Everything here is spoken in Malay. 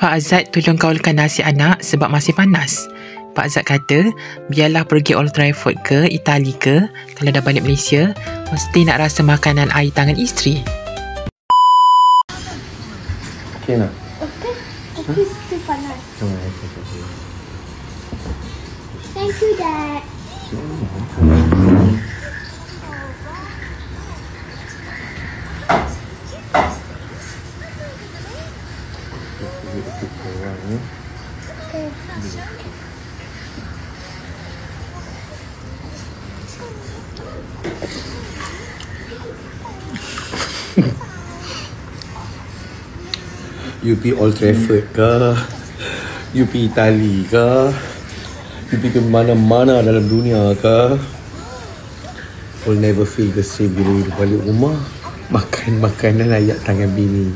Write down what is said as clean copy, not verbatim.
Pak Azad tolong kaulkan nasi anak sebab masih panas. Pak Azad kata, biarlah pergi Old Trafford ke Itali ke, kalau dah balik Malaysia, mesti nak rasa makanan air tangan isteri. Okey nak? Okey. Tapi still panas. Thank you, Dad. Okay. You pergi Old Trafford ke? You pergi Itali ke? You pergi ke mana-mana dalam dunia ke? Will never feel the same bila you balik rumah makan makanan ayat tangan bini.